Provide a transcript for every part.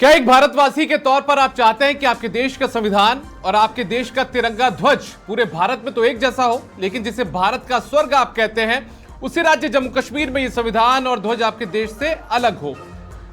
क्या एक भारतवासी के तौर पर आप चाहते हैं कि आपके देश का संविधान और आपके देश का तिरंगा ध्वज पूरे भारत में तो एक जैसा हो, लेकिन जिसे भारत का स्वर्ग आप कहते हैं उसी राज्य जम्मू कश्मीर में यह संविधान और ध्वज आपके देश से अलग हो?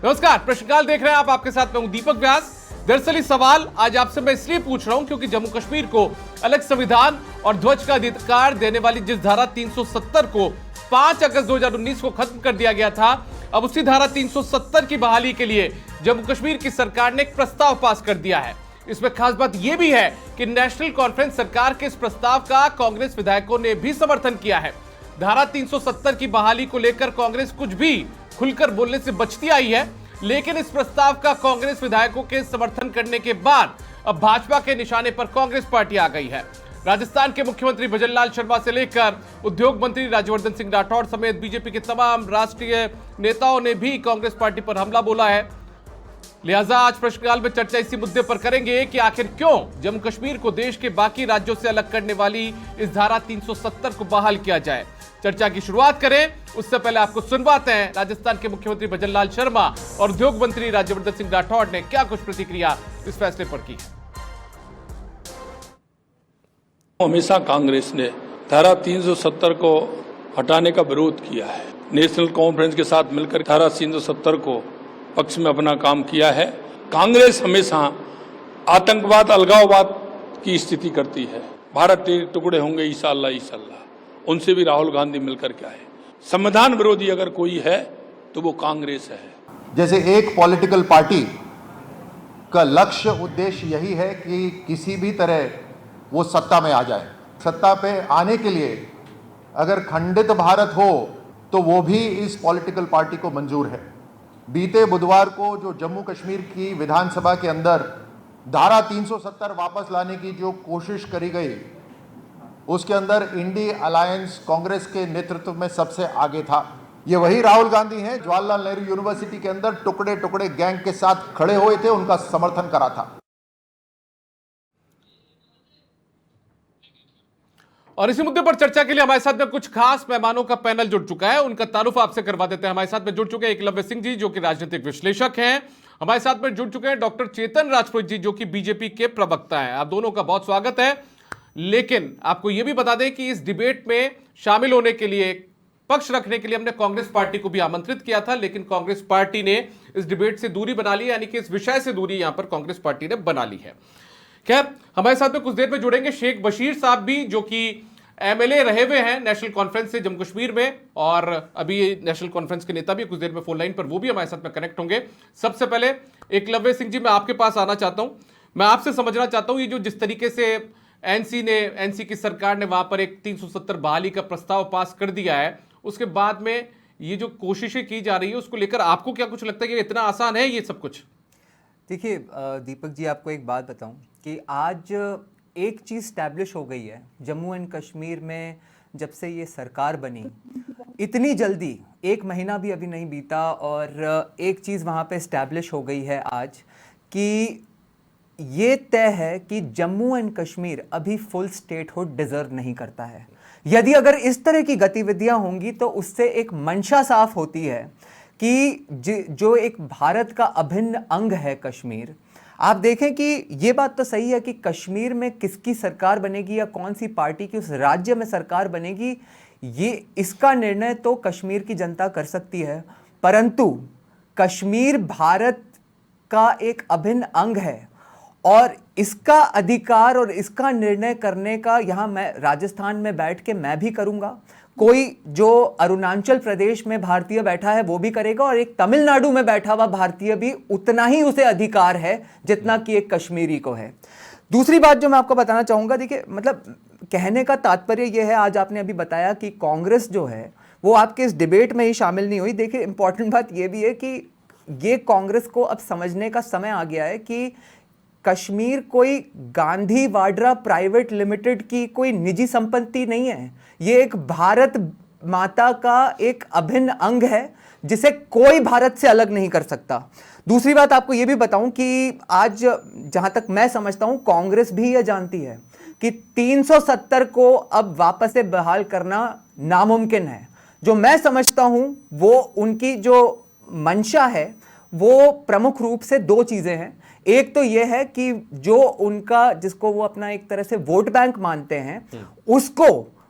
नमस्कार, प्रश्नकाल देख रहे हैं आप। आपके साथ मैं हूं दीपक व्यास। दरअसल ये सवाल आज आपसे मैं इसलिए पूछ रहा हूं क्योंकि जम्मू कश्मीर को अलग संविधान और ध्वज का अधिकार देने वाली जिस धारा 370 को 5 अगस्त 2019 को खत्म कर दिया गया था, अब उसी धारा 370 की बहाली के लिए जम्मू कश्मीर की सरकार ने एक प्रस्ताव पास कर दिया है। इसमें खास बात यह भी है कि नेशनल कॉन्फ्रेंस सरकार के इस प्रस्ताव का कांग्रेस विधायकों ने भी समर्थन किया है। धारा 370 की बहाली को लेकर कांग्रेस कुछ भी खुलकर बोलने से बचती आई है, लेकिन इस प्रस्ताव का कांग्रेस विधायकों के समर्थन करने के बाद अब भाजपा के निशाने पर कांग्रेस पार्टी आ गई है। राजस्थान के मुख्यमंत्री भजनलाल शर्मा से लेकर उद्योग मंत्री राज्यवर्धन सिंह राठौड़ समेत बीजेपी के तमाम राष्ट्रीय नेताओं ने भी कांग्रेस पार्टी पर हमला बोला है। लिहाजा आज प्रश्नकाल में चर्चा इसी मुद्दे पर करेंगे कि आखिर क्यों जम्मू कश्मीर को देश के बाकी राज्यों से अलग करने वाली इस धारा 370 को बहाल किया जाए। चर्चा की शुरुआत करें उससे पहले आपको सुनवाते हैं राजस्थान के मुख्यमंत्री भजनलाल शर्मा और उद्योग मंत्री राज्यवर्धन सिंह राठौड़ ने क्या कुछ प्रतिक्रिया इस फैसले पर की। हमेशा कांग्रेस ने धारा 370 को हटाने का विरोध किया है। नेशनल कॉन्फ्रेंस के साथ मिलकर धारा 370 को पक्ष में अपना काम किया है। कांग्रेस हमेशा आतंकवाद, अलगाववाद की स्थिति करती है। भारत के टुकड़े होंगे इंशाअल्लाह इंशाअल्लाह, उनसे भी राहुल गांधी मिलकर के आए। संविधान विरोधी अगर कोई है तो वो कांग्रेस है। जैसे एक पॉलिटिकल पार्टी का लक्ष्य उद्देश्य यही है कि किसी भी तरह वो सत्ता में आ जाए। सत्ता पे आने के लिए अगर खंडित भारत हो तो वो भी इस पॉलिटिकल पार्टी को मंजूर है। बीते बुधवार को जो जम्मू कश्मीर की विधानसभा के अंदर धारा 370 वापस लाने की जो कोशिश करी गई, उसके अंदर इंडी अलायंस कांग्रेस के नेतृत्व में सबसे आगे था। ये वही राहुल गांधी हैं जवाहरलाल नेहरू यूनिवर्सिटी के अंदर टुकड़े टुकड़े गैंग के साथ खड़े हुए थे, उनका समर्थन करा था। और इसी मुद्दे पर चर्चा के लिए हमारे साथ में कुछ खास मेहमानों का पैनल जुड़ चुका है। उनका तारुफ आपसे करवा देते हैं। हमारे साथ में जुड़ चुके हैं एकलव्य सिंह जी जो कि राजनीतिक विश्लेषक हैं। हमारे साथ में जुड़ चुके हैं डॉक्टर चेतन राजपुरोहित जी जो कि बीजेपी के प्रवक्ता हैं। आप दोनों का बहुत स्वागत है। लेकिन आपको यह भी बता दें कि इस डिबेट में शामिल होने के लिए, पक्ष रखने के लिए हमने कांग्रेस पार्टी को भी आमंत्रित किया था, लेकिन कांग्रेस पार्टी ने इस डिबेट से दूरी बना ली, यानी कि इस विषय से दूरी यहां पर कांग्रेस पार्टी ने बना ली है। खैर, हमारे साथ में कुछ देर में जुड़ेंगे शेख बशीर साहब भी जो कि एमएलए रहे हुए हैं नेशनल कॉन्फ्रेंस से जम्मू कश्मीर में, और अभी नेशनल कॉन्फ्रेंस के नेता भी कुछ देर में फोन लाइन पर वो भी हमारे साथ में कनेक्ट होंगे। सबसे पहले एकलव्य सिंह जी, मैं आपके पास आना चाहता हूं। मैं आपसे समझना चाहता हूं ये जो जिस तरीके से एनसी की सरकार ने वहां पर एक 370 बहाली का प्रस्ताव पास कर दिया है, उसके बाद में ये जो कोशिशें की जा रही है उसको लेकर आपको क्या कुछ लगता है कि इतना आसान है ये सब कुछ? देखिए दीपक जी, आपको एक बात बताऊं कि आज एक चीज़ स्टैब्लिश हो गई है जम्मू एंड कश्मीर में। जब से ये सरकार बनी इतनी जल्दी, एक महीना भी अभी नहीं बीता, और एक चीज़ वहाँ पे स्टैब्लिश हो गई है आज कि ये तय है कि जम्मू एंड कश्मीर अभी फुल स्टेटहुड डिज़र्व नहीं करता है। यदि अगर इस तरह की गतिविधियाँ होंगी तो उससे एक मंशा साफ होती है कि जो एक भारत का अभिन्न अंग है कश्मीर। आप देखें कि ये बात तो सही है कि कश्मीर में किसकी सरकार बनेगी या कौन सी पार्टी की उस राज्य में सरकार बनेगी, ये इसका निर्णय तो कश्मीर की जनता कर सकती है, परंतु कश्मीर भारत का एक अभिन्न अंग है और इसका अधिकार और इसका निर्णय करने का यहाँ मैं राजस्थान में बैठ के मैं भी करूँगा, कोई जो अरुणाचल प्रदेश में भारतीय बैठा है वो भी करेगा, और एक तमिलनाडु में बैठा हुआ भारतीय भी उतना ही उसे अधिकार है जितना कि एक कश्मीरी को है। दूसरी बात जो मैं आपको बताना चाहूँगा, देखिए मतलब कहने का तात्पर्य ये है, आज आपने अभी बताया कि कांग्रेस जो है वो आपके इस डिबेट में ही शामिल नहीं हुई। देखिए इंपॉर्टेंट बात ये भी है कि ये कांग्रेस को अब समझने का समय आ गया है कि कश्मीर कोई गांधी वाड्रा प्राइवेट लिमिटेड की कोई निजी संपत्ति नहीं है। ये एक भारत माता का एक अभिन्न अंग है जिसे कोई भारत से अलग नहीं कर सकता। दूसरी बात आपको ये भी बताऊं कि आज जहां तक मैं समझता हूं कांग्रेस भी यह जानती है कि 370 को अब वापस से बहाल करना नामुमकिन है। जो मैं समझता हूं वो उनकी जो मंशा है वो प्रमुख रूप से दो चीजें हैं। एक तो ये है कि जो उनका, जिसको वो अपना एक तरह से वोट बैंक मानते हैं, उसको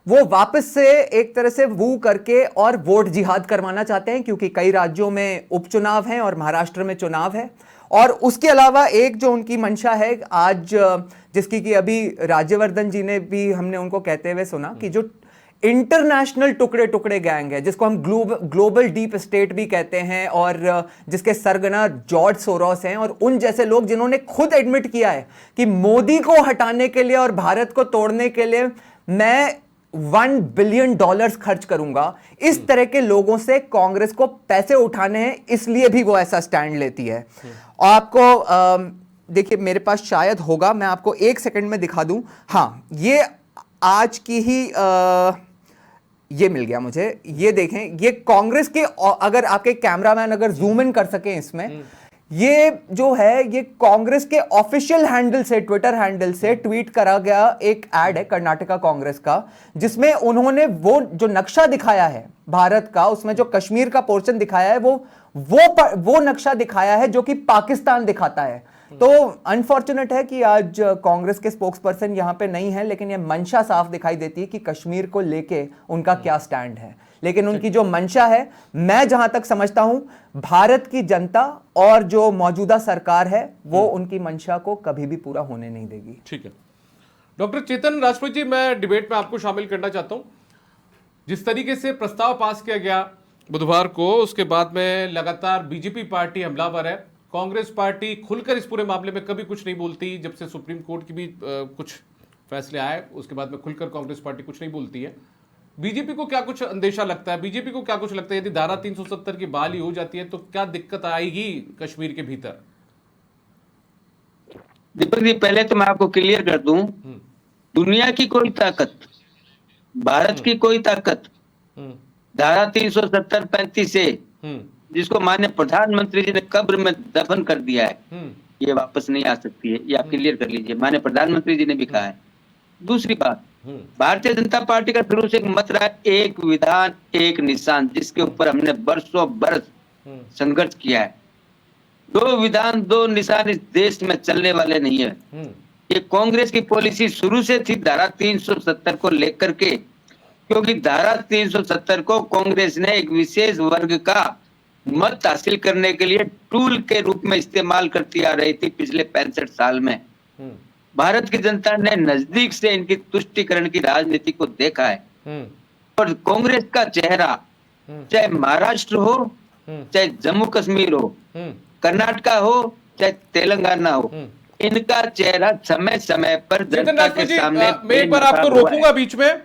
वो वापस से एक तरह से वू करके और वोट जिहाद करवाना चाहते हैं, क्योंकि कई राज्यों में उपचुनाव हैं और महाराष्ट्र में चुनाव है। और उसके अलावा एक जो उनकी मंशा है आज, जिसकी कि अभी राज्यवर्धन जी ने भी, हमने उनको कहते हुए सुना कि जो इंटरनेशनल टुकड़े टुकड़े गैंग है, जिसको हम ग्लोबल डीप स्टेट भी कहते हैं, और जिसके सरगना जॉर्ज सोरोस हैं और उन जैसे लोग जिन्होंने खुद एडमिट किया है कि मोदी को हटाने के लिए और भारत को तोड़ने के लिए मैं $1 बिलियन खर्च करूंगा, इस तरह के लोगों से कांग्रेस को पैसे उठाने हैं, इसलिए भी वो ऐसा स्टैंड लेती है। और आपको देखिए, मेरे पास शायद होगा, मैं आपको एक सेकंड में दिखा दूं। हाँ, ये आज की ही ये मिल गया मुझे, ये देखें, ये कांग्रेस के, अगर आपके कैमरामैन अगर जूम इन कर सके इसमें, ये जो है ये कांग्रेस के ऑफिशियल हैंडल से, ट्विटर हैंडल से ट्वीट करा गया एक ऐड है कर्नाटका कांग्रेस का, जिसमें उन्होंने वो जो नक्शा दिखाया है भारत का, उसमें जो कश्मीर का पोर्शन दिखाया है वो नक्शा दिखाया है जो कि पाकिस्तान दिखाता है। तो अनफॉर्चुनेट है कि आज कांग्रेस के स्पोक्स पर्सन यहां पे नहीं है, लेकिन यह मंशा साफ दिखाई देती है कि कश्मीर को लेके उनका क्या स्टैंड है। लेकिन उनकी जो मंशा है, मैं जहां तक समझता हूं, भारत की जनता और जो मौजूदा सरकार है वो उनकी मंशा को कभी भी पूरा होने नहीं देगी। ठीक है, डॉक्टर चेतन राजपूत जी, मैं डिबेट में आपको शामिल करना चाहता हूं। जिस तरीके से प्रस्ताव पास किया गया बुधवार को, उसके बाद में लगातार बीजेपी पार्टी हमलावर है। कांग्रेस पार्टी खुलकर इस पूरे मामले में कभी कुछ नहीं बोलती, जब से सुप्रीम कोर्ट की भी कुछ फैसले आए उसके बाद में खुलकर कांग्रेस पार्टी कुछ नहीं बोलती है। बीजेपी को क्या कुछ अंदेशा लगता है, बीजेपी को क्या कुछ लगता है, यदि धारा 370 की बहाली हो जाती है तो क्या दिक्कत आएगी कश्मीर के भीतर? दीपक जी, पहले तो मैं आपको क्लियर कर दूं, दुनिया की कोई ताकत, भारत की कोई ताकत धारा 370-35 से, जिसको माननीय प्रधानमंत्री जी ने कब्र में दफन कर दिया है, ये वापस नहीं आ सकती है। ये आप क्लियर कर लीजिए, माननीय प्रधानमंत्री जी ने भी कहा है। दूसरी बात, भारतीय जनता पार्टी का शुरू से एक मत रहा है, एक विधान एक निशान, जिसके ऊपर हमने बरसों बरस संघर्ष किया है। दो विधान दो निशान इस देश में चलने वाले नहीं है। ये कांग्रेस की पॉलिसी शुरू से थी धारा 370 को लेकर के, क्योंकि धारा 370 को कांग्रेस ने एक विशेष वर्ग का मत हासिल करने के लिए टूल के रूप में इस्तेमाल करती आ रही थी पिछले 65 साल में। भारत की जनता ने नजदीक से इनकी तुष्टीकरण की राजनीति को देखा है, और कांग्रेस का चेहरा, चाहे महाराष्ट्र हो, चाहे जम्मू कश्मीर हो, कर्नाटका हो, चाहे तेलंगाना हो, इनका चेहरा समय समय पर जनता के सामने। मैं एक बार आपको रोकूंगा बीच में।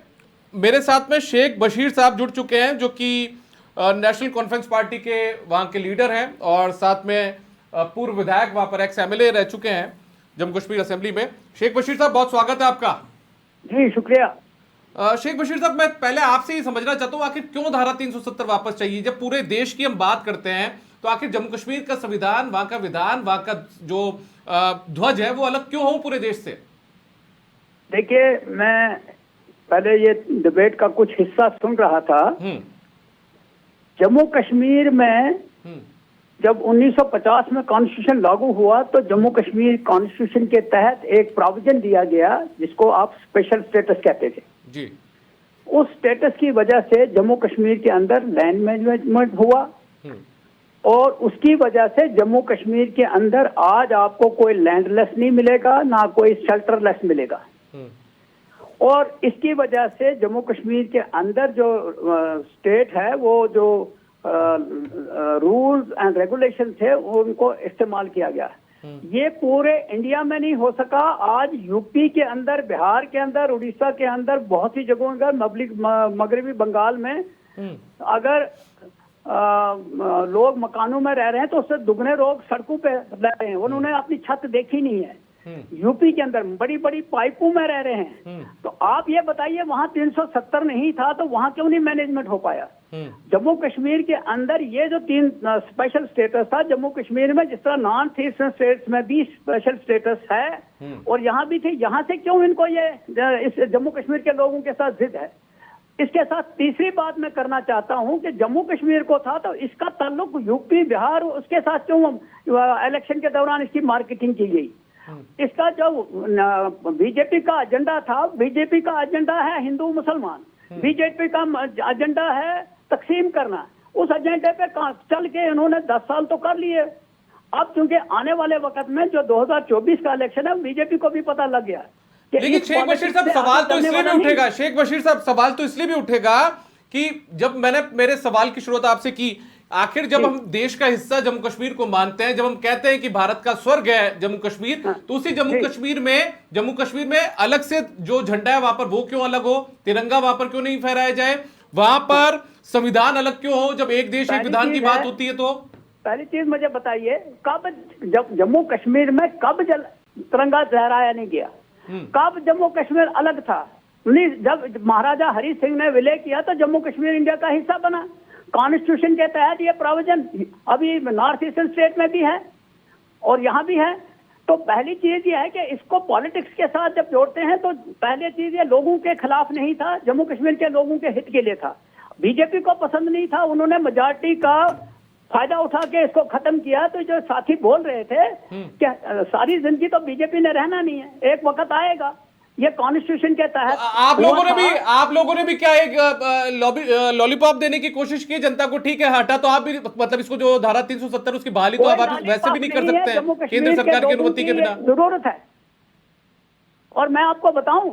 मेरे साथ में शेख बशीर साहब जुड़ चुके हैं, जो कि नेशनल कॉन्फ्रेंस पार्टी के वहां के लीडर हैं, और साथ में पूर्व विधायक वहां पर एक्स एमएलए रह चुके हैं जम्मू कश्मीर असेंबली में। शेख बशीर साहब, बहुत स्वागत है आपका। जी शुक्रिया। शेख बशीर साहब, मैं पहले आपसे ही समझना चाहता हूं, आखिर क्यों धारा 370 वापस चाहिए? जब पूरे देश की हम बात करते हैं तो आखिर जम्मू कश्मीर का संविधान, वहां का विधान, वहां का जो ध्वज है वो अलग क्यों हो पूरे देश से? देखिए, मैं पहले ये डिबेट का कुछ हिस्सा सुन रहा था। जम्मू कश्मीर में जब 1950 में कॉन्स्टिट्यूशन लागू हुआ तो जम्मू कश्मीर कॉन्स्टिट्यूशन के तहत एक प्रोविजन दिया गया जिसको आप स्पेशल स्टेटस कहते थे जी। उस स्टेटस की वजह से जम्मू कश्मीर के अंदर लैंड मैनेजमेंट हुआ, और उसकी वजह से जम्मू कश्मीर के अंदर आज आपको कोई लैंडलेस नहीं मिलेगा, ना कोई शेल्टरलेस मिलेगा। और इसकी वजह से जम्मू कश्मीर के अंदर जो स्टेट है, वो जो रूल्स एंड रेगुलेशन थे उनको इस्तेमाल किया गया। ये पूरे इंडिया में नहीं हो सका। आज यूपी के अंदर, बिहार के अंदर, उड़ीसा के अंदर, बहुत सी जगहों पर, मगरबी बंगाल में अगर लोग मकानों में रह रहे हैं तो उससे दुगने लोग सड़कों पे रह रहे हैं, उन्होंने अपनी छत देखी नहीं है। यूपी के अंदर बड़ी बड़ी पाइपों में रह रहे हैं। तो आप ये बताइए, वहां 370 नहीं था तो वहां क्यों नहीं मैनेजमेंट हो पाया? जम्मू कश्मीर के अंदर ये जो 3 स्पेशल स्टेटस था जम्मू कश्मीर में, जिस तरह नॉर्थ ईस्टर्न स्टेट्स में भी स्पेशल स्टेटस है और यहाँ भी थे, यहाँ से क्यों इनको ये इस जम्मू कश्मीर के लोगों के साथ जिद है? इसके साथ तीसरी बात मैं करना चाहता हूं कि जम्मू कश्मीर को था तो इसका ताल्लुक यूपी बिहार उसके साथ क्यों इलेक्शन के दौरान इसकी मार्केटिंग की गई। इसका जो बीजेपी का एजेंडा था, बीजेपी का एजेंडा है हिंदू मुसलमान, बीजेपी का एजेंडा है तकसीम करना। उस एजेंडे पे चल के इन्होंने 10 साल तो कर लिए। अब चूंकि आने वाले वक्त में जो 2024 का इलेक्शन है बीजेपी को भी पता लग गया। लेकिन शेख बशीर साहब सवाल तो इसलिए भी उठेगा, शेख बशीर साहब सवाल तो इसलिए भी उठेगा कि जब मैंने मेरे सवाल की शुरुआत आपसे की, आखिर जब हम देश का हिस्सा जम्मू कश्मीर को मानते हैं, जब हम कहते हैं कि भारत का स्वर्ग है जम्मू कश्मीर, तो उसी जम्मू कश्मीर में अलग से जो झंडा है वहां पर वो क्यों अलग हो, तिरंगा वहां पर क्यों नहीं फहराया जाए, वहां पर संविधान अलग क्यों हो, जब एक देश एक विधान की बात होती है। तो पहली चीज मुझे बताइए, कब जब जम्मू कश्मीर में कब तिरंगा लहराया नहीं गया, कब जम्मू कश्मीर अलग था? जब महाराजा हरि सिंह ने विलय किया तो जम्मू कश्मीर इंडिया का हिस्सा बना। कॉन्स्टिट्यूशन के तहत ये प्रोविजन अभी नॉर्थ ईस्टर्न स्टेट में भी है और यहाँ भी है। तो पहली चीज ये है कि इसको पॉलिटिक्स के साथ जब जोड़ते हैं तो पहली चीज ये लोगों के खिलाफ नहीं था, जम्मू कश्मीर के लोगों के हित के लिए था। बीजेपी को पसंद नहीं था, उन्होंने मेजॉरिटी का फायदा उठा के इसको खत्म किया। तो जो साथी बोल रहे थे कि सारी जिंदगी तो बीजेपी ने रहना नहीं है, एक वक्त आएगा। ये कॉन्स्टिट्यूशन के तहत आप लोगों ने भी क्या एक लॉलीपॉप देने की कोशिश की जनता को? ठीक है, हटा तो आप भी, मतलब इसको जो धारा 370 उसकी बहाली तो आप वैसे भी नहीं कर सकते हैं केंद्र सरकार की अनुमति के बिना। जरूरत है। और मैं आपको बताऊं,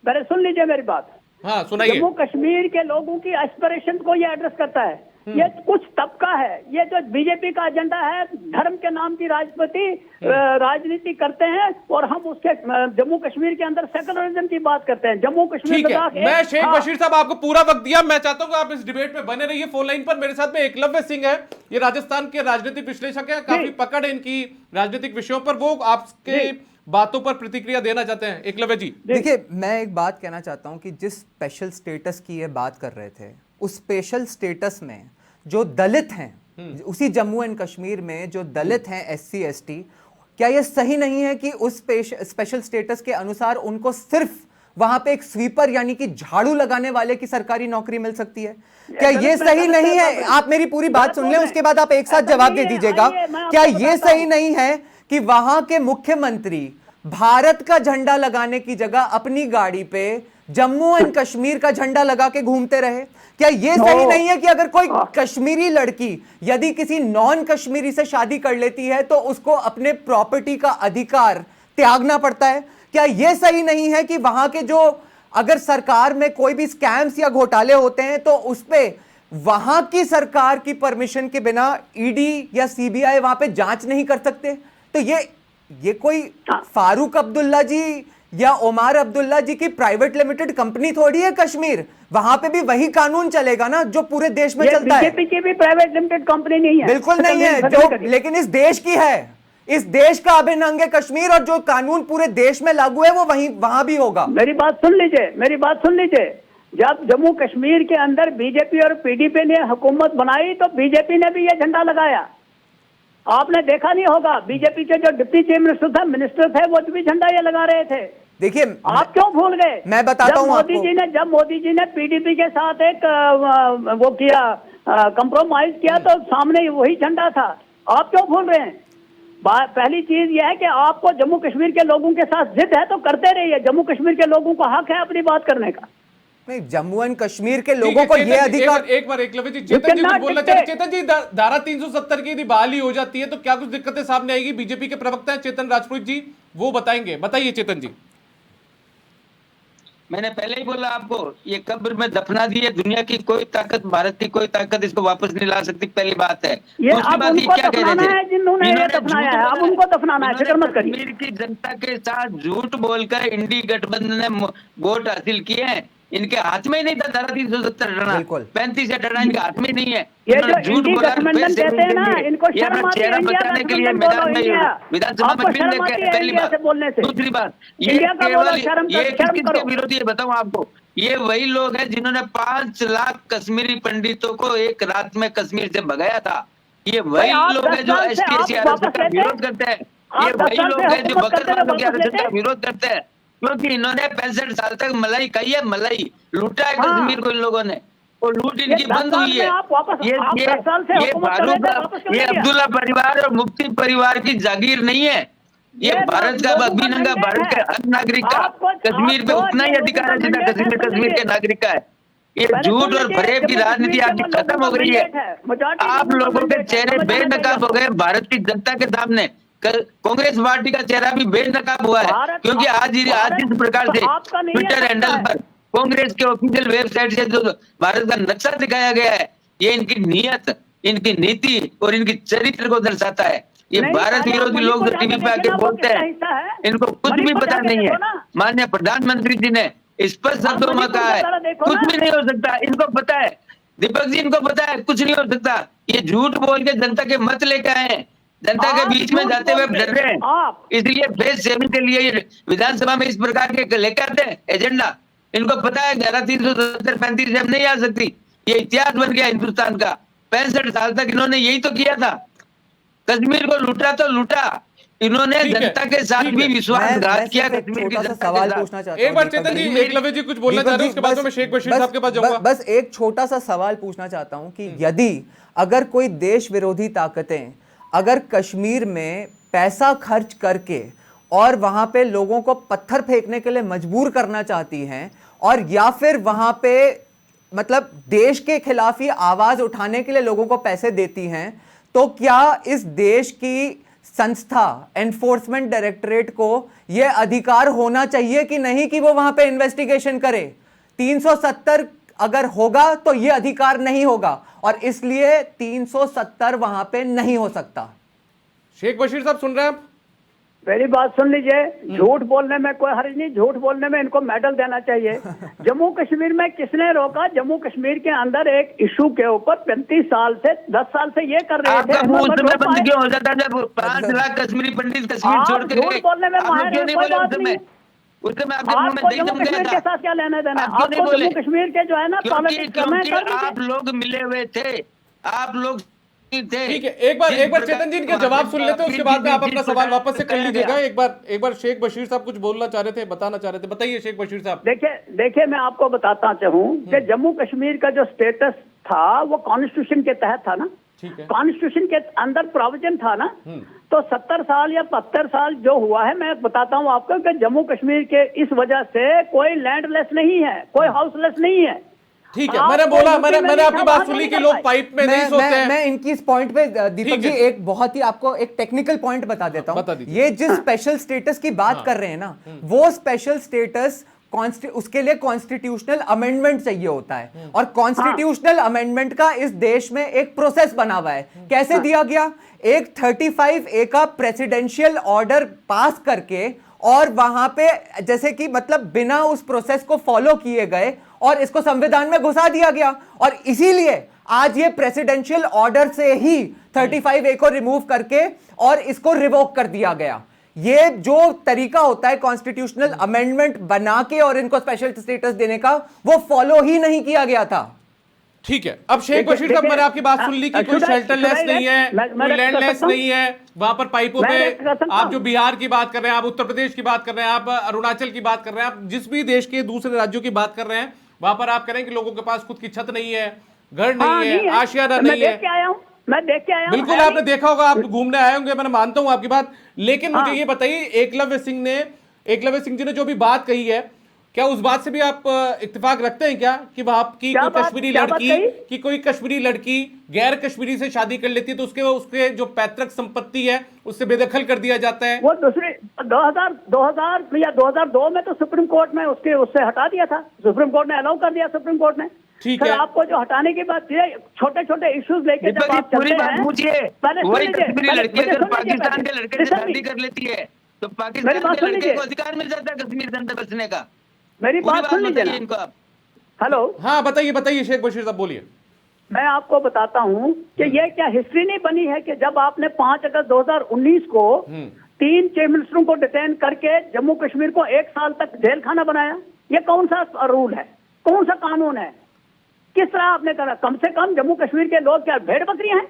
पहले सुन लीजिए मेरी बात। हाँ सुनाइए। जम्मू कश्मीर के लोगों की एस्पिरेशन को ये एड्रेस करता है। ये कुछ तबका है, ये जो बीजेपी का एजेंडा है, धर्म के नाम की राजनीति करते हैं और हम उसके जम्मू कश्मीर के अंदर सेकुलरिज्म की बात करते हैं। जम्मू कश्मीर ठीक है, मैं शेख बशीर साहब आपको पूरा वक्त दिया। मैं चाहता हूं कि आप इस डिबेट में बने रहिए। फोन लाइन पर मेरे साथ में एकलव्य सिंह है, ये राजस्थान के राजनीतिक विश्लेषक है, काफी पकड़ है इनकी राजनीतिक विषयों पर, वो आपके बातों पर प्रतिक्रिया देना चाहते हैं। एकलव्य जी देखिए, मैं एक बात कहना चाहता हूं कि जिस स्पेशल स्टेटस की ये बात कर रहे थे, उस स्पेशल स्टेटस में जो दलित हैं, उसी जम्मू एंड कश्मीर में जो दलित हैं, SC ST, क्या यह सही नहीं है कि उस स्पेशल स्टेटस के अनुसार उनको सिर्फ वहां पे एक स्वीपर यानी कि झाड़ू लगाने वाले की सरकारी नौकरी मिल सकती है? क्या ये सही नहीं है? आप मेरी पूरी बात सुन लें, उसके बाद आप एक साथ जवाब दे दीजिएगा। क्या ये सही नहीं है कि वहां के मुख्यमंत्री भारत का झंडा लगाने की जगह अपनी गाड़ी पे जम्मू एंड कश्मीर का झंडा लगा के घूमते रहे? क्या यह सही नहीं है कि अगर कोई कश्मीरी लड़की यदि किसी नॉन कश्मीरी से शादी कर लेती है तो उसको अपने प्रॉपर्टी का अधिकार त्यागना पड़ता है? क्या यह सही नहीं है कि वहां के जो अगर सरकार में कोई भी स्कैम्स या घोटाले होते हैं तो उस पे वहां की सरकार की परमिशन के बिना ED या CBI वहां पे जांच नहीं कर सकते? तो ये कोई फारूक अब्दुल्ला जी या उमर अब्दुल्ला जी की प्राइवेट लिमिटेड कंपनी थोड़ी है कश्मीर। वहां पे भी वही कानून चलेगा ना जो पूरे देश में चलता है। बीजेपी की भी प्राइवेट लिमिटेड कंपनी नहीं है, बिल्कुल नहीं है, जो लेकिन इस देश की है। इस देश का अभिन्न अंग है कश्मीर, और जो कानून पूरे देश में लागू है वो वहां भी होगा। मेरी बात सुन लीजिए। जब जम्मू कश्मीर के अंदर बीजेपी और PDP ने हुकूमत बनाई तो बीजेपी ने भी ये झंडा लगाया। आपने देखा नहीं होगा, बीजेपी के जो डिप्टी चीफ मिनिस्टर थे वो भी झंडा ये लगा रहे थे। देखिए, आप क्यों भूल गए? मैं बताता हूं आपको। जब मोदी जी ने PDP के साथ एक वो किया, कंप्रोमाइज किया, तो सामने वही झंडा था। आप क्यों भूल रहे हैं? पहली चीज यह है कि आपको जम्मू कश्मीर के लोगों के साथ जिद है तो करते रहिए। जम्मू कश्मीर के लोगों को हक है अपनी बात करने का। नहीं, जम्मू एंड कश्मीर के लोगों को यह अधिकार। एक बार एकलव्य जी, चेतन जी कुछ बोलना चाहिए। चेतन जी, धारा 370 की यदि बहाली हो जाती है तो क्या कुछ दिक्कतें सामने आएगी? बीजेपी के प्रवक्ता है चेतन राजपूत जी, वो बताएंगे। बताइए चेतन जी। मैंने पहले ही बोला आपको, ये कब्र में दफना दी है। दुनिया की कोई ताकत, भारत की कोई ताकत इसको वापस नहीं ला सकती, पहली बात है। दूसरी बात, ये क्या कह रहे थे, जिन्होंने दफनाया है, अब उनको दफनाना है, फिक्र मत करिए। कश्मीर की जनता के साथ झूठ बोलकर इंडी गठबंधन ने वोट हासिल किए हैं। इनके हाथ में ही नहीं था धारा 370 हटाना, 35 हटाना इनके हाथ में नहीं है। ये जो इंडी गठबंधन कहते हैं ना, इनको शर्म आती है बचाने के लिए मैदान में विधानसभा में पहली बात। दूसरी बात, ये किसके विरोधी है बताऊं आपको? ये वही लोग हैं जिन्होंने 5 लाख कश्मीरी पंडितों को एक रात में कश्मीर से भगाया था। ये वही लोग हैं जो ST SC आरक्षण का विरोध करते हैं। ये वही लोग हैं जो बकरवालों के आरक्षण का विरोध करते हैं। क्योंकि इन्होंने 65 साल तक मलाई खाई है, मलाई लूटा है हाँ। कश्मीर को इन लोगों ने, और लूट इनकी 10 बंद साल हुई में है। आप वापस- आप 10 साल से ये हुकूमत कर रहे थे, फारूक, वापस क्यों ये नहीं किया? अब्दुल्ला परिवार और मुफ्ती परिवार की जागीर नहीं है। ये भारत का लोगों अभी नंगा, mandate भारत के है। हर नागरिक का कश्मीर पे आपको उतना ही ये अधिकार है लोगों का जितना mandate है, कश्मीर सुन के नागरिक का है। ये पहले झूठ सुन और लीजिए, फरेब की जम्मू राजनीति कश्मीर आपकी के खत्म हो लोगों का गई है। mandate है, majority आप लोगों का लोगों के mandate है, चेहरे समझ आना बेनकाब चाहिए हो गए भारत की जनता के सामने। कांग्रेस पार्टी का चेहरा भी बेनकाब हुआ है, क्योंकि आज जिस प्रकार से आपका नहीं है, ट्विटर सबका हैंडल है। पर कांग्रेस के ऑफिशियल वेबसाइट से जो भारत का नक्शा दिखाया गया है, ये इनकी नीयत, इनकी नीति और इनकी चरित्र को दर्शाता है। ये नहीं, भारत पहले आप विरोधी लोग मणिपुर जो टीवी जाके पे आके देखिए ना, वो बोलते किसका हैं, हिस्सा है? इनको कुछ भी मणिपुर पता जाके नहीं है। देखो ना। माननीय प्रधानमंत्री जी ने स्पष्ट शब्दों में मणिपुर कहा का है, जरा देखो कुछ ना। भी नहीं हो सकता, इनको पता है। दीपक जी, इनको पता है कुछ नहीं हो सकता। ये झूठ बोल के जनता के मत लेके आए हैं, जनता के आप बीच में झूठ जाते हुए बोल के- डर रहे हैं, आप- इसलिए फेस सेविंग के लिए ये विधानसभा में इस प्रकार के लेकर आते हैं एजेंडा। इनको पता है 11,370-35 जब नहीं आ सकती, ये इतिहास बन गया हिंदुस्तान का। 65 साल तक इन्होंने यही तो किया था, कश्मीर को लूटा तो लूटा। इन्होंने ठीक है, जनता के साथ ठीक भी है। मैं विश्वासघात किया सिर्फ एक कश्मीर की छोटा सा जनता सवाल के साथ। पूछना चाहता हूं एक बार दीपक चेतन जी, जी। एकलव्य जी कुछ बोलना दीपक चाह रहे जी, हैं, उसके बाद में मैं शेख बशीर साहब के पास जाऊंगा। बस एक छोटा सा सवाल पूछना चाहता हूं कि यदि अगर कोई देश विरोधी ताकतें अगर कश्मीर में पैसा खर्च करके और वहां पे लोगों को पत्थर फेंकने के लिए मजबूर करना चाहती हैं, और या फिर वहां पे मतलब देश के खिलाफ ही आवाज उठाने के लिए लोगों को पैसे देती हैं, तो क्या इस देश की संस्था एनफोर्समेंट डायरेक्टरेट को यह अधिकार होना चाहिए कि नहीं कि वो वहां पे इन्वेस्टिगेशन करे? 370 अगर होगा तो यह अधिकार नहीं होगा, और इसलिए 370 वहां पे नहीं हो सकता। शेख बशीर साहब सुन रहे हैं आप? मेरी बात सुन लीजिए, झूठ बोलने में कोई हर्ज नहीं, झूठ बोलने में इनको मेडल देना चाहिए। जम्मू कश्मीर में किसने रोका? जम्मू कश्मीर के अंदर एक इशू के ऊपर 35 साल से 10 साल से ये कर रहे थे। आपका मुंह उस अहमद समय रोक बंद पाए। क्यों हो जाता जब 5 लाख कश्मीरी पंडित कश्मीर आप छोड़ के झूठ गए? बोलने में आप माहिर क्यों हैं, नहीं कोई बोले बात उस समय? नहीं। उस समय आपके मुंह में आपको दही जम्मू जम गया कश्मीर था। के साथ क्या लेना देना? आप क्यों नहीं आपको जम्मू बोले? कश्मीर के जो है ना क्योंकि पॉलिटिक्स करना है, कर क्योंकि आप दीजिए। लोग मिले हुए थे, आप लोग थे। ठीक है, एक बार चेतन जी इनके जवाब सुन लेते हैं, उसके बाद में आप अपना सवाल वापस से कर लीजिएगा। एक बार शेख बशीर साहब कुछ बोलना चाह रहे थे, बताना चाह रहे थे, बताइए शेख बशीर साहब। देखिए मैं आपको बताता चाहूँ कि जम्मू कश्मीर का जो स्टेटस था वो कॉन्स्टिट्यूशन के तहत था ना। ठीक है। कॉन्स्टिट्यूशन के अंदर प्रोविजन था ना। तो 70 साल या 72 साल जो हुआ है, मैं बताता हूँ आपको कि जम्मू कश्मीर के इस वजह से कोई लैंडलेस नहीं है, कोई हाउसलेस नहीं है। ठीक है, मैंने बोला, मैंने आपकी बात सुनी कि लोग पाइप में नहीं सोते हैं। मैं इनकी इस पॉइंट पे दीपक जी एक बहुत ही आपको एक टेक्निकल पॉइंट बता देता बता हूं। दीजिए। ये जिस स्पेशल स्टेटस की बात कर रहे हैं ना, वो स्पेशल स्टेटस उसके लिए कॉन्स्टिट्यूशनल अमेंडमेंट चाहिए होता है, और कॉन्स्टिट्यूशनल अमेंडमेंट का इस देश में एक प्रोसेस बना हुआ है। कैसे दिया गया? एक 35A का प्रेसिडेंशियल ऑर्डर पास करके, और वहां पे जैसे कि मतलब बिना उस प्रोसेस को फॉलो किए गए और इसको संविधान में घुसा दिया गया, और इसीलिए आज ये प्रेसिडेंशियल ऑर्डर से ही 35A को रिमूव करके और इसको रिवोक कर दिया गया। ये जो तरीका होता है कॉन्स्टिट्यूशनल अमेंडमेंट बना के और इनको स्पेशल स्टेटस देने का, वो फॉलो ही नहीं किया गया था। ठीक है, अब शेख बशीर साहब, मैंने आपकी बात सुन ली कि कोई शेल्टरलेस नहीं है, कोई लैंडलेस नहीं है वहां पर पाइपों में। आप जो बिहार की बात कर रहे हैं, आप उत्तर प्रदेश की बात कर रहे हैं, आप अरुणाचल की बात कर रहे हैं, आप जिस भी देश के दूसरे राज्यों की बात कर रहे हैं, वहां पर आप कह रहे हैं कि लोगों के पास खुद की छत नहीं है, घर नहीं है, आशियाना नहीं है। मैं देख के आया हूं। बिल्कुल आपने देखा होगा, आप घूमने आए होंगे, मैं मानता हूं आपकी बात। लेकिन मुझे ये बताइए, एकलव्य सिंह जी ने जो भी बात कही है, क्या उस बात से भी आप इत्तेफाक रखते हैं क्या कि वहां की कोई कश्मीरी लड़की गैर कश्मीरी से शादी कर लेती है तो उसके जो पैतृक संपत्ति है उससे बेदखल कर दिया जाता है? वो दूसरी 2000 या 2002 में तो सुप्रीम कोर्ट में उससे हटा दिया था। सुप्रीम कोर्ट ने अलाउ कर दिया, सुप्रीम कोर्ट ने। ठीक है, आपको जो हटाने की बात है, छोटे छोटे इश्यूज लेके जब आप पूरी चलते बात हैं, पूछिए। वही कश्मीरी लड़की अगर पाकिस्तान के लड़के से शादी कर लेती है तो पाकिस्तान के लड़के को अधिकार मिल जाता है कश्मीर के अंदर बसने का। मेरी बात सुन लीजिए इनको आप। हेलो, हाँ बताइए शेख बशीर साहब बोलिए। मैं आपको बताता हूं कि ये क्या हिस्ट्री नहीं बनी है कि जब आपने 5 अगस्त 2019 को 3 चीफ मिनिस्टरों को डिटेन करके जम्मू कश्मीर को 1 साल तक जेल खाना बनाया? ये कौन सा रूल है, कौन सा कानून है? किस तरह आपने करा? कम से कम जम्मू कश्मीर के लोग क्या भेड़ बकरियां हैं?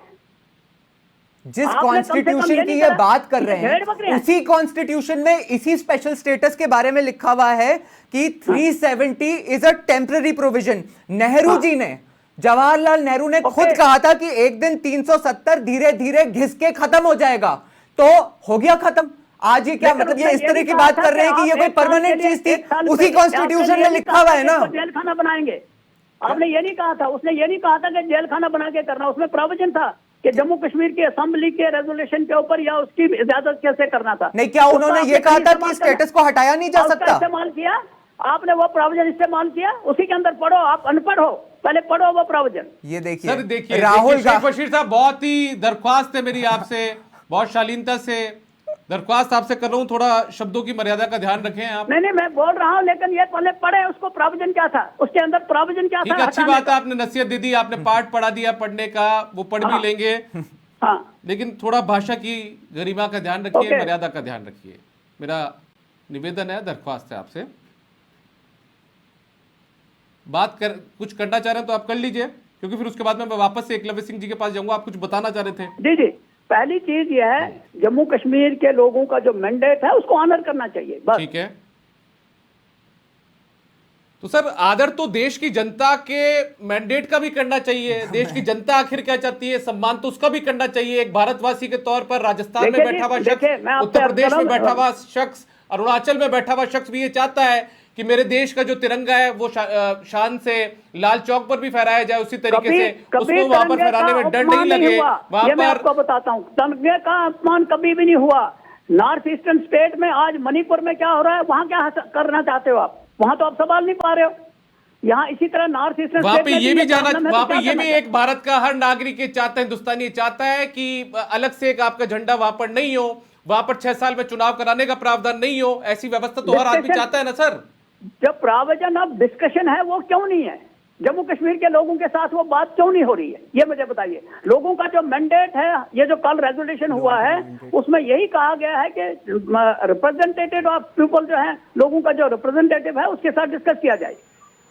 जिस आपने कम से कम कॉन्स्टिट्यूशन ये की नहीं ये करा बात कर कि रहे भेड़ बकरे हैं, हैं। उसी कॉन्स्टिट्यूशन में इसी स्पेशल स्टेटस के बारे में लिखा हुआ है कि 370 is a temporary provision. Nehru ji ने, जवाहरलाल नेहरू ने खुद कहा था कि एक दिन 370 धीरे धीरे घिस के खत्म हो जाएगा, तो हो गया खत्म। आज ये क्या लेकिन मतलब ये उसने इस ये तरह भी की कहा बात था कर रहे हैं कि आप ये कोई एक साल परमानेंट के लिए- चीज थी, एक साल उसी पहले कॉन्स्टिट्यूशन आपने में ये लिखा नहीं हुआ कहा है कि ना। इसको जेल खाना बनाएंगे। आपने ये नहीं कहा था, उसने ये नहीं कहा था कि जेल खाना बना के करना। उसमें प्रोविजन था कि जम्मू कश्मीर की असेंबली के रेजोल्यूशन के ऊपर या उसकी इजाजत कैसे करना था। नहीं, क्या उन्होंने उसका ये कहा आपने था इस्तेमाल कि स्टेटस को हटाया नहीं जा और उसका सकता? इस्तेमाल किया आपने, वो प्रोविजन इस्तेमाल किया। उसी के अंदर पढ़ो, आप अनपढ़ हो, पहले पढ़ो वो प्रोविजन। ये सर देखिए देखिए राहुल शेख बशीर साहब, बहुत ही दरख्वास्त है मेरी आपसे, बहुत शालीनता से दरख्वास्त आपसे कर रहा हूं, थोड़ा शब्दों की मर्यादा का ध्यान रखें आप। नहीं, मैं बोल रहा हूँ, लेकिन ये पहले पढ़े उसको, प्रोविजन क्या था, उसके अंदर प्रोविजन क्या ठीक था है, अच्छी हटाने बात है, का। आपने नसीहत दे दी, आपने पाठ पढ़ा दिया पढ़ने का, वो पढ़ भी हाँ। लेंगे, हाँ, लेकिन थोड़ा भाषा की गरिमा का ध्यान रखिए, ओके। मर्यादा का ध्यान रखिए, मेरा निवेदन है, दरख्वास्त है आपसे। बात कर कुछ करना चाह रहे हैं तो आप कर लीजिए, क्योंकि फिर उसके बाद में मैं वापस से एकलव्य सिंह जी के पास जाऊंगा। आप कुछ बताना चाह रहे थे? जी जी, पहली चीज यह है, जम्मू कश्मीर के लोगों का जो मैंडेट है उसको ऑनर करना चाहिए, बस। ठीक है, तो सर आदर तो देश की जनता के मैंडेट का भी करना चाहिए। देश की जनता आखिर क्या चाहती है, सम्मान तो उसका भी करना चाहिए। एक भारतवासी के तौर पर राजस्थान में देखिए जी, बैठा हुआ देखिए, मैं शख्स, आपसे उत्तर प्रदेश में अर्ज कर बैठा रहा हुआ शख्स, अरुणाचल में बैठा हुआ शख्स भी ये चाहता है कि मेरे देश का जो तिरंगा है वो शान से लाल चौक पर भी फहराया जाए, उसी तरीके से उसको वहां पर फहराने में डर नहीं लगे। वहां ये मैं पर आपको बताता हूँ, तिरंगे का अपमान कभी भी नहीं हुआ। नॉर्थ ईस्टर्न स्टेट में आज मणिपुर में क्या हो रहा है, वहां क्या करना चाहते हो आप? वहां तो आप सवाल नहीं पा रहे हो। यहाँ इसी तरह नॉर्थ ईस्टर्न वहां पे ये भी जाना, प्रॉब्लम है, वहां तो पे क्या ये भी करना एक भारत का हर नागरिक ये चाहता है, हिंदुस्तानी ये चाहता है कि अलग से एक आपका झंडा वहां पर नहीं हो, वहां पर 6 साल में चुनाव कराने का प्रावधान नहीं हो, ऐसी व्यवस्था तो हर आदमी डिस्कशन- चाहता है ना सर। जब प्रावधान ऑफ डिस्कशन है वो क्यों नहीं है? जम्मू कश्मीर के लोगों के साथ वो बात क्यों नहीं हो रही है, ये मुझे बताइए। लोगों का जो मैंडेट है, ये जो कल रेजोल्यूशन हुआ है, उसमें यही कहा गया है कि रिप्रेजेंटेटिव ऑफ पीपल जो है, लोगों का जो रिप्रेजेंटेटिव है उसके साथ डिस्कस किया जाए,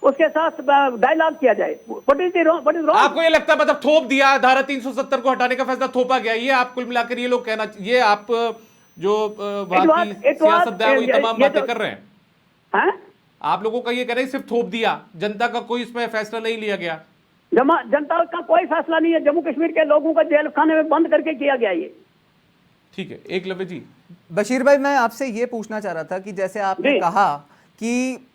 उसके साथ डायलॉग किया जाए। What is wrong? आपको ये लगता है मतलब थोप दिया, धारा 370 को हटाने का फैसला थोपा गया, ये आप कुल मिलाकर ये लोग कहना, ये आप जो वहां की सियासत है वो तमाम बातें कर रहे हैं, हैं? आप लोगों का ये कह रहे हैं सिर्फ थोप दिया, जनता का कोई इसमें फैसला नहीं लिया गया? जनता का कोई फैसला नहीं है, जम्मू कश्मीर के लोगों को जेल खाने में बंद करके किया गया ये। ठीक है, एकलव्य जी। बशीर भाई, मैं आपसे ये पूछना चाह रहा था कि जैसे आपने जी। कहा कि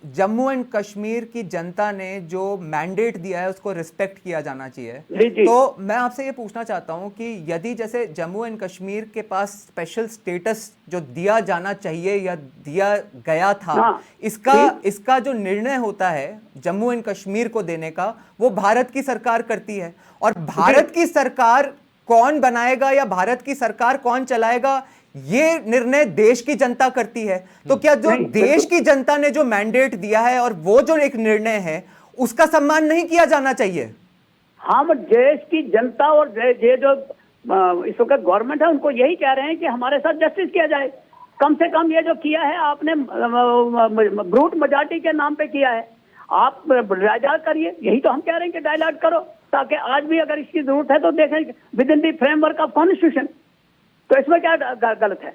जम्मू एंड कश्मीर की जनता ने जो मैंडेट दिया है उसको रिस्पेक्ट किया जाना चाहिए, जी, जी। तो मैं आपसे ये पूछना चाहता हूं कि यदि जैसे जम्मू एंड कश्मीर के पास स्पेशल स्टेटस जो दिया जाना चाहिए या दिया गया था, हाँ, इसका जो निर्णय होता है जम्मू एंड कश्मीर को देने का, वो भारत की सरकार करती है, और भारत की सरकार कौन बनाएगा या भारत की सरकार कौन चलाएगा, ये निर्णय देश की जनता करती है। तो क्या जो नहीं, देश की जनता ने जो मैंडेट दिया है और वो जो एक निर्णय है, उसका सम्मान नहीं किया जाना चाहिए? हम देश की जनता और ये जो इस वक्त गवर्नमेंट है, उनको यही कह रहे हैं कि हमारे साथ जस्टिस किया जाए। कम से कम ये जो किया है आपने ब्रूट मेजॉरिटी के नाम पे किया है, आप डायलॉग करिए। यही तो हम कह रहे हैं कि डायलॉग करो, ताकि आज भी अगर इसकी जरूरत है तो देखें with in the framework of constitution. तो इसमें क्या गलत है?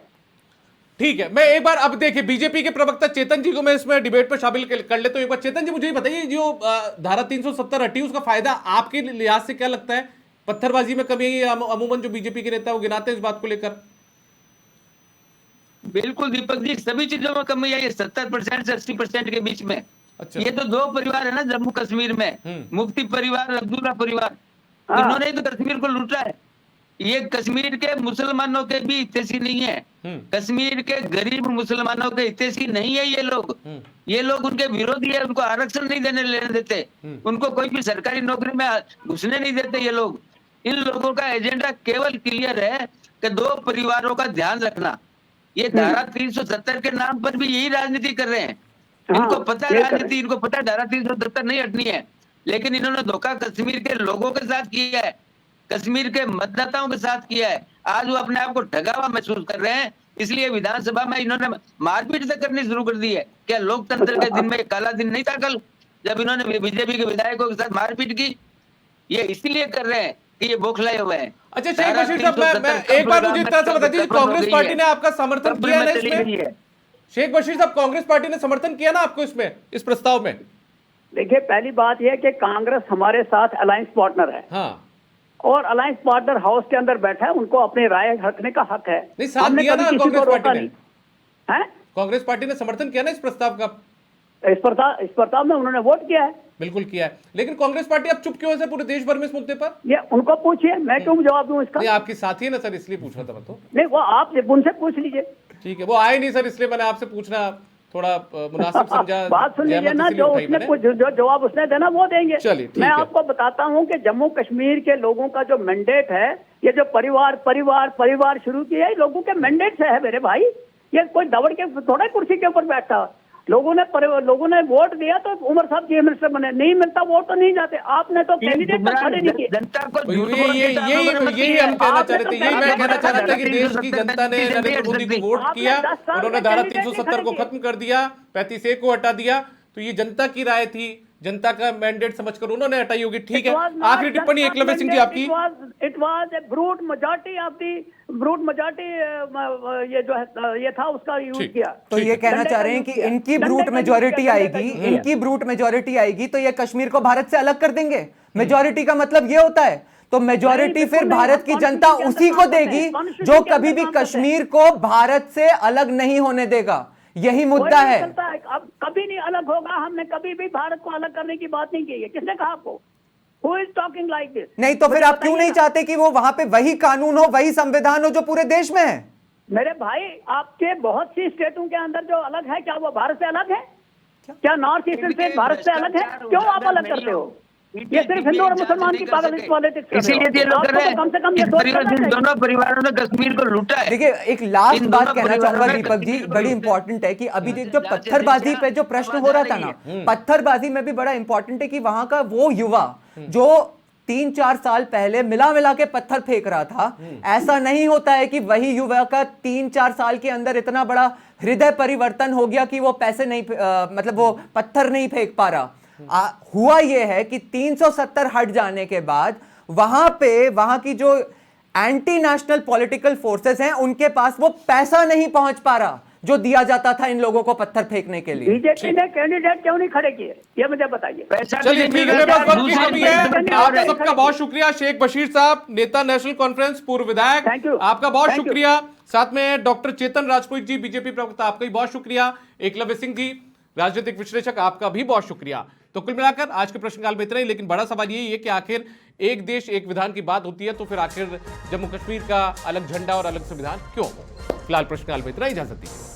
ठीक है, मैं एक बार अब देखिए बीजेपी के प्रवक्ता चेतन जी को मैं इसमें डिबेट पर शामिल कर लेता हूं। एक बार चेतन जी मुझे बताइए, जो धारा 370 हटी उसका फायदा आपके लिहाज से क्या लगता है? पत्थरबाजी में कमी है, अमूमन जो बीजेपी के नेता वो गिनाते हैं इस बात को लेकर। बिल्कुल दीपक जी, सभी चीजों में कमी आई है, 70% से 80% के बीच में। अच्छा। ये तो 2 परिवार है ना जम्मू कश्मीर में, मुफ्ती परिवार और अब्दुल्ला परिवार, इन्होंने ही तो कश्मीर को लूटा है। ये कश्मीर के मुसलमानों के भी हितैषी नहीं है, कश्मीर के गरीब मुसलमानों के हितैषी नहीं है ये लोग उनके विरोधी है, उनको आरक्षण नहीं देने लेने देते, उनको कोई भी सरकारी नौकरी में घुसने नहीं देते ये लोग। इन लोगों का एजेंडा केवल क्लियर है कि 2 परिवारों का ध्यान रखना। ये धारा 370 के नाम पर भी यही राजनीति कर रहे हैं। इनको पता है राजनीति, इनको पता है धारा 370 नहीं हटनी है, लेकिन इन्होंने धोखा कश्मीर के लोगों के साथ किया है, कश्मीर के मतदाताओं के साथ किया है। आज वो अपने आप को ठगा हुआ महसूस कर रहे हैं, इसलिए विधानसभा में इन्होंने मारपीट तक करनी शुरू कर दी है। क्या लोकतंत्र के दिन में काला दिन नहीं था कल, जब इन्होंने बीजेपी के विधायकों के साथ मारपीट की? ये इसलिए कर रहे हैं कि ये बौखलाए हुए हैं। अच्छा शेख बशीर साहब, मैं एक बार मुझे इतना सा बता दीजिए, कांग्रेस पार्टी ने आपका समर्थन किया ना इसमें? शेख बशीर साहब, कांग्रेस पार्टी ने समर्थन किया ना आपको इसमें, इस प्रस्ताव में? देखिए, पहली बात यह है कि कांग्रेस हमारे साथ अलायंस पार्टनर है। हाँ, और अलायंस पार्टनर हाउस के अंदर बैठा है, उनको अपनी राय रखने का हक है। नहीं, साथ हमने दिया कभी ना किसी को कांग्रेस रोका पार्टी ने? नहीं है। कांग्रेस पार्टी ने समर्थन किया ना इस प्रस्ताव का? इस प्रस्ताव में उन्होंने वोट किया है। बिल्कुल किया है, लेकिन कांग्रेस पार्टी अब चुप क्यों है पूरे देश भर में इस मुद्दे पर? ये उनको पूछिए, मैं क्यों जवाब दूं इसका? नहीं, आपकी साथी है ना सर, इसलिए पूछ रहा था मैं तो। नहीं, वो आप उनसे पूछ लीजिए। ठीक है, वो आए नहीं सर, इसलिए मैंने आपसे पूछना थोड़ा मुनासिब समझा। बात सुन लीजिए जहमत ना, इसीलिए जो उठाई उसने मैंने। कुछ जो जवाब उसने देना वो देंगे। चलिए, ठीक मैं है। आपको बताता हूं कि जम्मू कश्मीर के लोगों का जो मैंडेट है, ये जो परिवार परिवार परिवार शुरू किया है, लोगों के मैंडेट से है मेरे भाई। ये कोई दौड़ के थोड़ा कुर्सी के ऊपर बैठा। लोगों ने वोट दिया तो उमर साहब चीफ मिनिस्टर बने। नहीं मिलता वोट तो नहीं जाते। आपने तो कैंडिडेट तक खड़े नहीं किए। जनता को यही हम कहना चाह रहे थे, यही मैं कहना चाह रहा था कि देश की जनता ने नरेंद्र मोदी को वोट किया, उन्होंने धारा 370 को खत्म कर दिया, 35A को हटा दिया, तो ये जनता की राय थी, जनता का मैंडेट समझकर उन्होंने हटाई होगी। ठीक है, आखिरी टिप्पणी एकलव्य सिंह जी आपकी। It was a brute majority of the brute majority, ये जो है ये था उसका यूज किया। तो ये कहना चाह रहे हैं कि इनकी ब्रूट मेजॉरिटी आएगी, इनकी ब्रूट मेजॉरिटी आएगी तो ये कश्मीर को भारत से अलग कर देंगे। मेजॉरिटी का मतलब ये होता है, तो मेजॉरिटी फिर भारत की जनता उसी को देगी जो कभी भी कश्मीर को भारत से अलग नहीं होने देगा। यही मुद्दा है। अब कभी नहीं अलग होगा। हमने कभी भी भारत को अलग करने की बात नहीं की है। किसने कहा आपको? Who is talking like this? नहीं तो फिर आप क्यों नहीं चाहते कि वो वहां पे वही कानून हो, वही संविधान हो जो पूरे देश में है? मेरे भाई, आपके बहुत सी स्टेटों के अंदर जो अलग है, क्या वो भारत से अलग है? क्या नॉर्थ ईस्टर्न स्टेट भारत से अलग है? क्यों आप अलग करते हो? ये सिर्फ हिंदू और मुसलमान की पागल पॉलिटिक्स। इसीलिए ये लोग कर रहे हैं। कम से कम ये दोनों परिवारों ने कश्मीर को लूटा है। देखिए, एक लास्ट बात कहना चाहूंगा दीपक जी, बड़ी इंपॉर्टेंट है कि अभी जो पत्थरबाजी पे जो प्रश्न हो रहा था ना, पत्थरबाजी में भी बड़ा इंपॉर्टेंट है कि वहां का वो युवा जो 3-4 साल पहले मिला के पत्थर फेंक रहा था, ऐसा नहीं होता है कि वही युवा का 3-4 साल के अंदर इतना बड़ा हृदय परिवर्तन हो गया कि वो पैसे नहीं मतलब वो पत्थर नहीं फेंक पा रहा। हुआ यह है कि 370 हट जाने के बाद वहां की जो एंटी नेशनल पॉलिटिकल फोर्सेस हैं, उनके पास वो पैसा नहीं पहुंच पा रहा जो दिया जाता था इन लोगों को पत्थर फेंकने के लिए। बीजेपी ने कैंडिडेट क्यों नहीं खड़े किए, ये मुझे बताइए। चलिए ठीक है, बस वक्त की कमी है। आप सबका बहुत शुक्रिया। शेख बशीर साहब, नेता नेशनल कॉन्फ्रेंस, पूर्व विधायक, आपका बहुत शुक्रिया। साथ में डॉक्टर चेतन राजपूत जी, बीजेपी प्रवक्ता, आपका भी बहुत शुक्रिया। एकलव्य सिंह जी, राजनीतिक विश्लेषक, आपका भी बहुत शुक्रिया। तो कुल मिलाकर आज के प्रश्नकाल में इतना ही, लेकिन बड़ा सवाल यही है कि आखिर एक देश एक विधान की बात होती है तो फिर आखिर जम्मू कश्मीर का अलग झंडा और अलग संविधान क्यों हो? फिलहाल प्रश्नकाल में इतना ही, इजाजत दीजिए।